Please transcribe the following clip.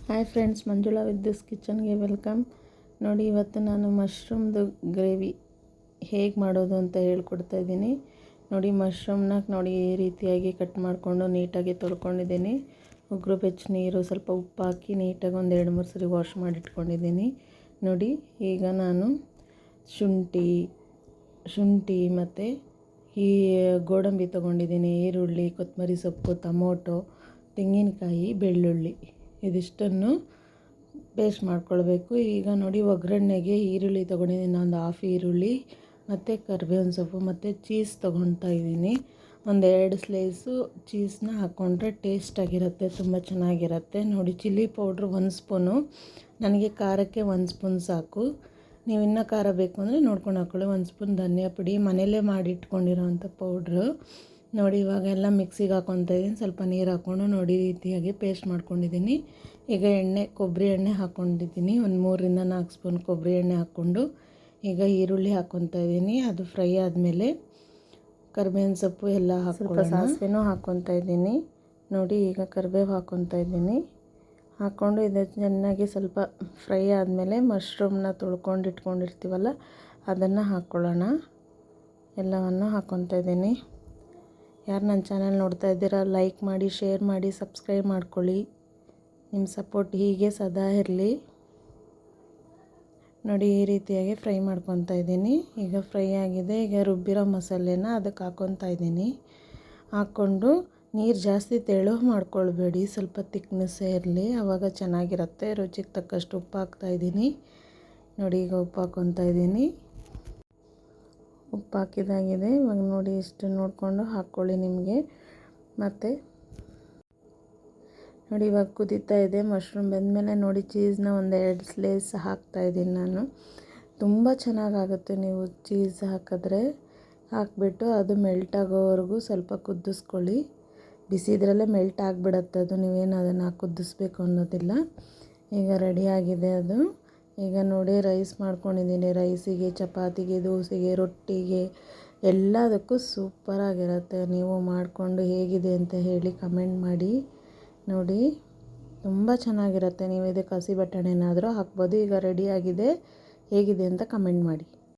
Hi friends, Manjula with this ಕಿಚನ್ಗೆ welcome. ನೋಡಿ, ಇವತ್ತು ನಾನು ಮಶ್ರೂಮ್ದು ಗ್ರೇವಿ ಹೇಗೆ ಮಾಡೋದು ಅಂತ ಹೇಳ್ಕೊಡ್ತಾ ಇದ್ದೀನಿ. ನೋಡಿ, ಮಶ್ರೂಮ್ನ ನೋಡಿ ಈ ರೀತಿಯಾಗಿ ಕಟ್ ಮಾಡಿಕೊಂಡು ನೀಟಾಗಿ ತೊಳ್ಕೊಂಡಿದ್ದೀನಿ. ಉಗುರು ಬೆಚ್ಚ ನೀರು ಸ್ವಲ್ಪ ಉಪ್ಪು ಹಾಕಿ ನೀಟಾಗಿ ಒಂದು 2-3 ಸರಿ ವಾಶ್ ಮಾಡಿಟ್ಕೊಂಡಿದ್ದೀನಿ. ನೋಡಿ, ಈಗ ನಾನು ಶುಂಠಿ ಮತ್ತು ಈ ಗೋಡಂಬಿ ತೊಗೊಂಡಿದ್ದೀನಿ, ಈರುಳ್ಳಿ, ಕೊತ್ತಂಬರಿ ಸೊಪ್ಪು, ಟೊಮೊಟೊ, ತೆಂಗಿನಕಾಯಿ, ಬೆಳ್ಳುಳ್ಳಿ ಇದಿಷ್ಟನ್ನು ಪೇಸ್ಟ್ ಮಾಡ್ಕೊಳ್ಬೇಕು. ಈಗ ನೋಡಿ, ಒಗ್ಗರಣೆಗೆ ಈರುಳ್ಳಿ ತೊಗೊಂಡಿದ್ದೀನಿ, ಒಂದು ಹಾಫ್ ಈರುಳ್ಳಿ ಮತ್ತು ಕರಿಬೇವಿನ ಸೊಪ್ಪು ಮತ್ತು ಚೀಸ್ ತೊಗೊಳ್ತಾ ಇದ್ದೀನಿ. ಒಂದು 2 ಸ್ಲೈಸು ಚೀಸ್ನ ಹಾಕ್ಕೊಂಡ್ರೆ ಟೇಸ್ಟಾಗಿರುತ್ತೆ, ತುಂಬ ಚೆನ್ನಾಗಿರುತ್ತೆ. ನೋಡಿ, ಚಿಲ್ಲಿ ಪೌಡ್ರು 1 ಸ್ಪೂನು, ನನಗೆ ಖಾರಕ್ಕೆ 1 ಸ್ಪೂನ್ ಸಾಕು. ನೀವು ಇನ್ನೂ ಖಾರ ಬೇಕು ಅಂದರೆ ನೋಡ್ಕೊಂಡು ಹಾಕ್ಕೊಳ್ಳಿ. 1 ಸ್ಪೂನ್ ಧನಿಯಾ ಪುಡಿ, ಮನೆಯಲ್ಲೇ ಮಾಡಿಟ್ಕೊಂಡಿರೋವಂಥ ಪೌಡ್ರು. ನೋಡಿ, ಇವಾಗೆಲ್ಲ ಮಿಕ್ಸಿಗೆ ಹಾಕ್ಕೊತಾ ಇದ್ದೀನಿ. ಸ್ವಲ್ಪ ನೀರು ಹಾಕ್ಕೊಂಡು ನೋಡಿ ರೀತಿಯಾಗಿ ಪೇಸ್ಟ್ ಮಾಡ್ಕೊಂಡಿದ್ದೀನಿ. ಈಗ ಕೊಬ್ಬರಿ ಎಣ್ಣೆ ಹಾಕ್ಕೊಂಡಿದ್ದೀನಿ, ಒಂದು 3-4 ಸ್ಪೂನ್ ಕೊಬ್ಬರಿ ಎಣ್ಣೆ ಹಾಕ್ಕೊಂಡು ಈಗ ಈರುಳ್ಳಿ ಹಾಕ್ಕೊತಾ ಇದ್ದೀನಿ. ಅದು ಫ್ರೈ ಆದಮೇಲೆ ಕರಿಬೇವಿನ ಸೊಪ್ಪು ಎಲ್ಲ ಹಾಕ್ಕೊಳ್ಳೋಣ. ಸಾಸಿವೆನೂ ಹಾಕ್ಕೊತಾ ಇದ್ದೀನಿ. ನೋಡಿ, ಈಗ ಕರಿಬೇವು ಹಾಕ್ಕೊತಾ ಇದ್ದೀನಿ. ಹಾಕ್ಕೊಂಡು ಇದು ಚೆನ್ನಾಗಿ ಸ್ವಲ್ಪ ಫ್ರೈ ಆದಮೇಲೆ ಮಶ್ರೂಮ್ನ ತೊಳ್ಕೊಂಡು ಇಟ್ಕೊಂಡಿರ್ತೀವಲ್ಲ ಅದನ್ನು ಹಾಕ್ಕೊಳ್ಳೋಣ. ಎಲ್ಲವನ್ನು ಹಾಕ್ಕೊತಾ ಇದ್ದೀನಿ. ಯಾರು ನನ್ನ ಚಾನಲ್ ನೋಡ್ತಾ ಇದ್ದೀರಾ, ಲೈಕ್ ಮಾಡಿ, ಶೇರ್ ಮಾಡಿ, ಸಬ್ಸ್ಕ್ರೈಬ್ ಮಾಡ್ಕೊಳ್ಳಿ. ನಿಮ್ಮ ಸಪೋರ್ಟ್ ಹೀಗೆ ಸದಾ ಇರಲಿ. ನೋಡಿ, ಈ ರೀತಿಯಾಗಿ ಫ್ರೈ ಮಾಡ್ಕೊತಾ ಇದ್ದೀನಿ. ಈಗ ಫ್ರೈ ಆಗಿದೆ. ಈಗ ರುಬ್ಬಿರೋ ಮಸಾಲೆನ ಅದಕ್ಕೆ ಹಾಕ್ಕೊತಾ ಇದ್ದೀನಿ. ಹಾಕ್ಕೊಂಡು ನೀರು ಜಾಸ್ತಿ ತೆಳು ಮಾಡ್ಕೊಳ್ಬೇಡಿ, ಸ್ವಲ್ಪ ತಿಕ್ನೆಸ್ಸೇ ಇರಲಿ, ಆವಾಗ ಚೆನ್ನಾಗಿರುತ್ತೆ. ರುಚಿಗೆ ತಕ್ಕಷ್ಟು ಉಪ್ಪು ಹಾಕ್ತಾಯಿದ್ದೀನಿ. ನೋಡಿ, ಈಗ ಉಪ್ಪು ಹಾಕ್ಕೊತಾ ಇದ್ದೀನಿ. ಉಪ್ಪು ಹಾಕಿದಾಗಿದೆ. ಇವಾಗ ನೋಡಿ, ಇಷ್ಟು ನೋಡಿಕೊಂಡು ಹಾಕ್ಕೊಳ್ಳಿ ನಿಮಗೆ. ಮತ್ತು ನೋಡಿ, ಇವಾಗ ಕುದೀತಾ ಇದೆ. ಮಶ್ರೂಮ್ ಬೆಂದಮೇಲೆ ನೋಡಿ ಚೀಸ್ನ ಒಂದು 2 ಸ್ಲೈಸ್ ಹಾಕ್ತಾಯಿದ್ದೀನಿ ನಾನು. ತುಂಬ ಚೆನ್ನಾಗಾಗುತ್ತೆ. ನೀವು ಚೀಸ್ ಹಾಕಿದ್ರೆ ಹಾಕಿಬಿಟ್ಟು ಅದು ಮೆಲ್ಟ್ ಆಗೋವರೆಗೂ ಸ್ವಲ್ಪ ಕುದಿಸ್ಕೊಳ್ಳಿ. ಬಿಸಿ ಇದರಲ್ಲೇ ಮೆಲ್ಟ್ ಆಗಿಬಿಡತ್ತೆ ಅದು, ನೀವೇನು ಅದನ್ನು ಕುದಿಸ್ಬೇಕು ಅನ್ನೋದಿಲ್ಲ. ಈಗ ರೆಡಿಯಾಗಿದೆ ಅದು. ಈಗ ನೋಡಿ, ರೈಸ್ ಮಾಡ್ಕೊಂಡಿದ್ದೀನಿ. ರೈಸಿಗೆ, ಚಪಾತಿಗೆ, ದೋಸೆಗೆ, ರೊಟ್ಟಿಗೆ ಎಲ್ಲದಕ್ಕೂ ಸೂಪರಾಗಿರುತ್ತೆ. ನೀವು ಮಾಡಿಕೊಂಡು ಹೇಗಿದೆ ಅಂತ ಹೇಳಿ ಕಮೆಂಟ್ ಮಾಡಿ. ನೋಡಿ, ತುಂಬ ಚೆನ್ನಾಗಿರುತ್ತೆ. ನೀವು ಇದಕ್ಕೆ ಹಸಿ ಬಟಾಣಿನಾದರೂ ಹಾಕ್ಬೋದು. ಈಗ ರೆಡಿಯಾಗಿದೆ, ಹೇಗಿದೆ ಅಂತ ಕಮೆಂಟ್ ಮಾಡಿ.